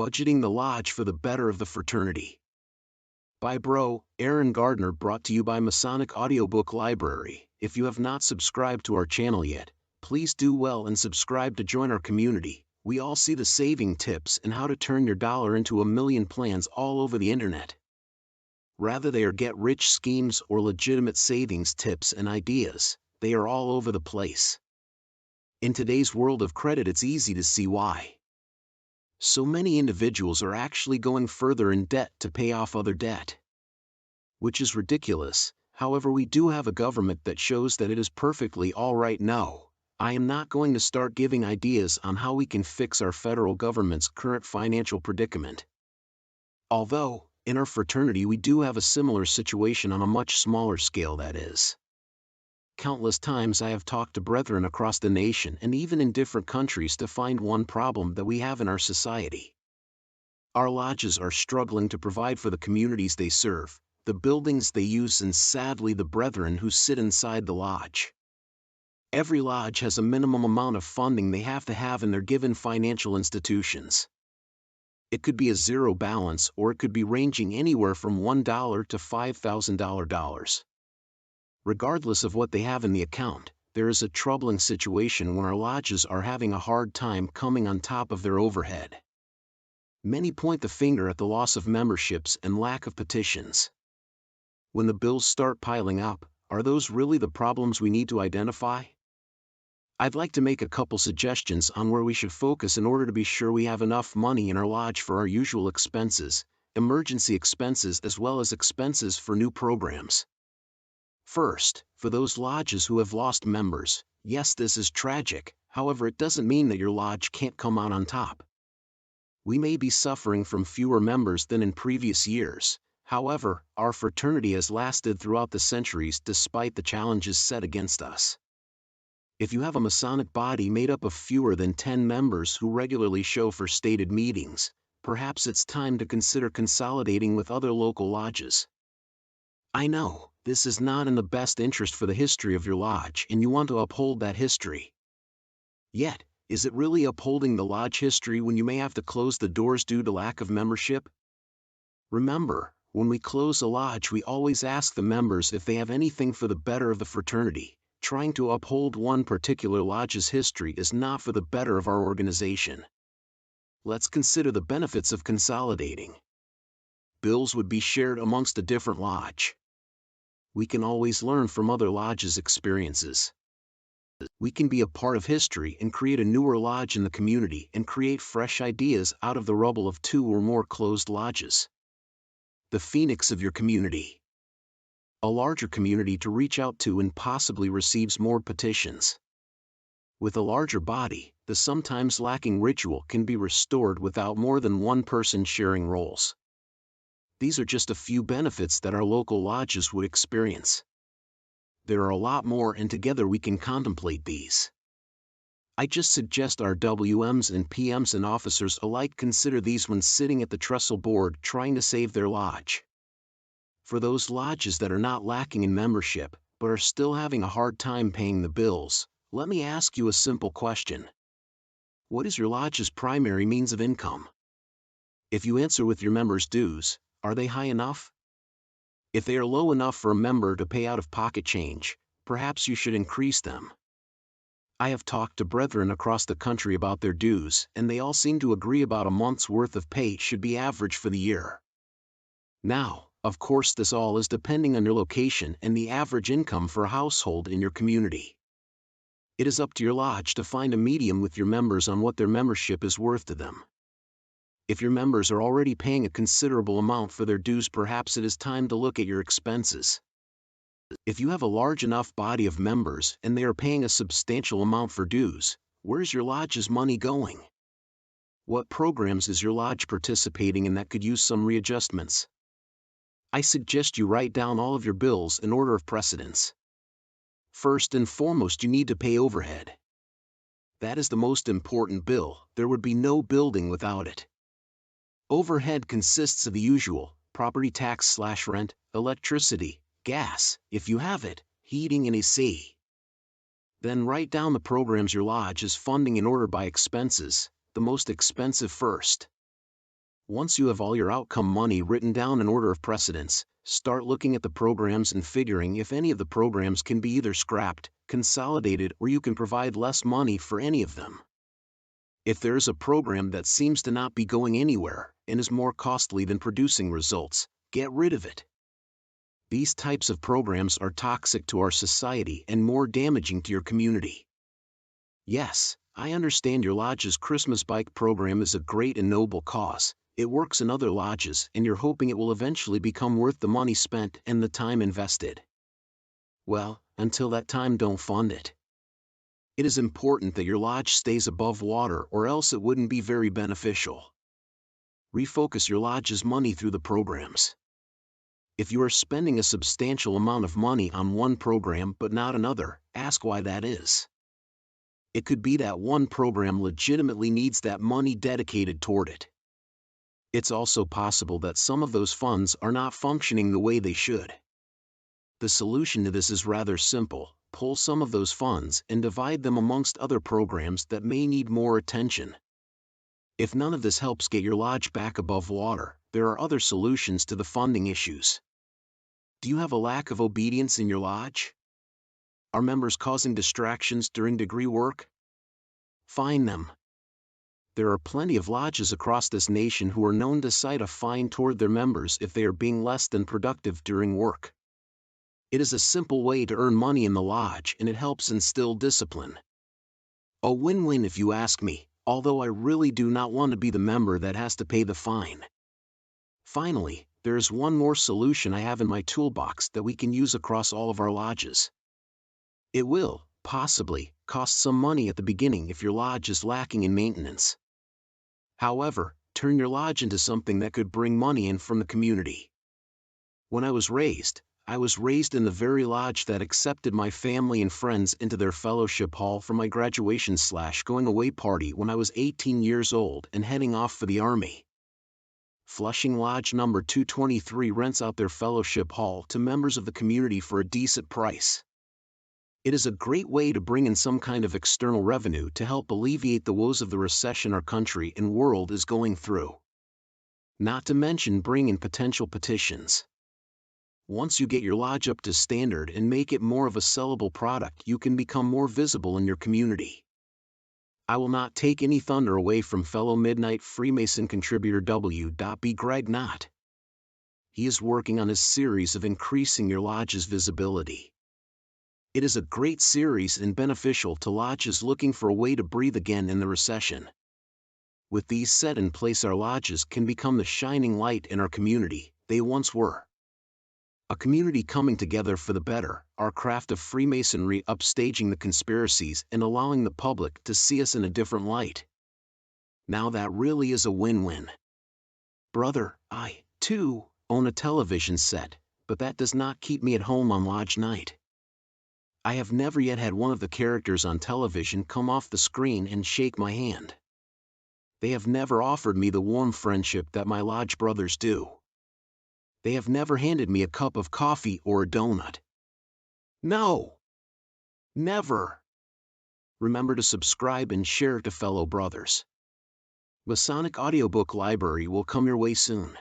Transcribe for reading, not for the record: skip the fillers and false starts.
Budgeting the Lodge for the Better of the Fraternity. By Bro, Aaron Gardner, brought to you by Masonic Audiobook Library. If you have not subscribed to our channel yet, please do well and subscribe to join our community. We all see the saving tips and how to turn your dollar into a million plans all over the internet. Rather they are get-rich schemes or legitimate savings tips and ideas, they are all over the place. In today's world of credit, it's easy to see why so many individuals are actually going further in debt to pay off other debt. Which is ridiculous. However, we do have a government that shows that it is perfectly all right. No, I am not going to start giving ideas on how we can fix our federal government's current financial predicament. Although, in our fraternity we do have a similar situation on a much smaller scale, that is. Countless times I have talked to brethren across the nation and even in different countries to find one problem that we have in our society. Our lodges are struggling to provide for the communities they serve, the buildings they use, and sadly the brethren who sit inside the lodge. Every lodge has a minimum amount of funding they have to have in their given financial institutions. It could be a zero balance, or it could be ranging anywhere from $1 to $5,000. Regardless of what they have in the account, there is a troubling situation when our lodges are having a hard time coming on top of their overhead. Many point the finger at the loss of memberships and lack of petitions. When the bills start piling up, are those really the problems we need to identify? I'd like to make a couple suggestions on where we should focus in order to be sure we have enough money in our lodge for our usual expenses, emergency expenses, as well as expenses for new programs. First, for those lodges who have lost members, yes, this is tragic, however it doesn't mean that your lodge can't come out on top. We may be suffering from fewer members than in previous years, however, our fraternity has lasted throughout the centuries despite the challenges set against us. If you have a Masonic body made up of fewer than 10 members who regularly show for stated meetings, perhaps it's time to consider consolidating with other local lodges. I know, this is not in the best interest for the history of your lodge and you want to uphold that history. Yet, is it really upholding the lodge history when you may have to close the doors due to lack of membership? Remember, when we close a lodge we always ask the members if they have anything for the better of the fraternity. Trying to uphold one particular lodge's history is not for the better of our organization. Let's consider the benefits of consolidating. Bills would be shared amongst a different lodge. We can always learn from other lodges' experiences. We can be a part of history and create a newer lodge in the community and create fresh ideas out of the rubble of 2 or more closed lodges. The phoenix of your community. A larger community to reach out to and possibly receives more petitions. With a larger body, the sometimes lacking ritual can be restored without more than one person sharing roles. These are just a few benefits that our local lodges would experience. There are a lot more, and together we can contemplate these. I just suggest our WMs and PMs and officers alike consider these when sitting at the trestle board trying to save their lodge. For those lodges that are not lacking in membership, but are still having a hard time paying the bills, let me ask you a simple question. What is your lodge's primary means of income? If you answer with your members' dues, are they high enough? If they are low enough for a member to pay out of pocket change, perhaps you should increase them. I have talked to brethren across the country about their dues, and they all seem to agree about a month's worth of pay should be average for the year. Now, of course, this all is depending on your location and the average income for a household in your community. It is up to your lodge to find a medium with your members on what their membership is worth to them. If your members are already paying a considerable amount for their dues, perhaps it is time to look at your expenses. If you have a large enough body of members and they are paying a substantial amount for dues, where's your lodge's money going? What programs is your lodge participating in that could use some readjustments? I suggest you write down all of your bills in order of precedence. First and foremost, you need to pay overhead. That is the most important bill. There would be no building without it. Overhead consists of the usual, property tax/rent, electricity, gas, if you have it, heating and AC. Then write down the programs your lodge is funding in order by expenses, the most expensive first. Once you have all your outcome money written down in order of precedence, start looking at the programs and figuring if any of the programs can be either scrapped, consolidated, or you can provide less money for any of them. If there is a program that seems to not be going anywhere and is more costly than producing results, get rid of it. These types of programs are toxic to our society and more damaging to your community. Yes, I understand your lodge's Christmas bike program is a great and noble cause. It works in other lodges and you're hoping it will eventually become worth the money spent and the time invested. Well, until that time, don't fund it. It is important that your lodge stays above water or else it wouldn't be very beneficial. Refocus your lodge's money through the programs. If you are spending a substantial amount of money on one program but not another, ask why that is. It could be that one program legitimately needs that money dedicated toward it. It's also possible that some of those funds are not functioning the way they should. The solution to this is rather simple: pull some of those funds and divide them amongst other programs that may need more attention. If none of this helps get your lodge back above water, there are other solutions to the funding issues. Do you have a lack of obedience in your lodge? Are members causing distractions during degree work? Fine them. There are plenty of lodges across this nation who are known to cite a fine toward their members if they are being less than productive during work. It is a simple way to earn money in the lodge and it helps instill discipline. A win-win if you ask me, although I really do not want to be the member that has to pay the fine. Finally, there is one more solution I have in my toolbox that we can use across all of our lodges. It will, possibly, cost some money at the beginning if your lodge is lacking in maintenance. However, turn your lodge into something that could bring money in from the community. When I was raised in the very lodge that accepted my family and friends into their fellowship hall for my graduation/going away party when I was 18 years old and heading off for the Army. Flushing Lodge number 223 rents out their fellowship hall to members of the community for a decent price. It is a great way to bring in some kind of external revenue to help alleviate the woes of the recession our country and world is going through. Not to mention bring in potential petitions. Once you get your lodge up to standard and make it more of a sellable product, you can become more visible in your community. I will not take any thunder away from fellow Midnight Freemason contributor W.B. Greg Knott. He is working on his series of increasing your lodge's visibility. It is a great series and beneficial to lodges looking for a way to breathe again in the recession. With these set in place, our lodges can become the shining light in our community they once were. A community coming together for the better, our craft of Freemasonry upstaging the conspiracies and allowing the public to see us in a different light. Now that really is a win-win. Brother, I, too, own a television set, but that does not keep me at home on lodge night. I have never yet had one of the characters on television come off the screen and shake my hand. They have never offered me the warm friendship that my lodge brothers do. They have never handed me a cup of coffee or a donut. No! Never! Remember to subscribe and share to fellow brothers. Masonic audiobook library will come your way soon.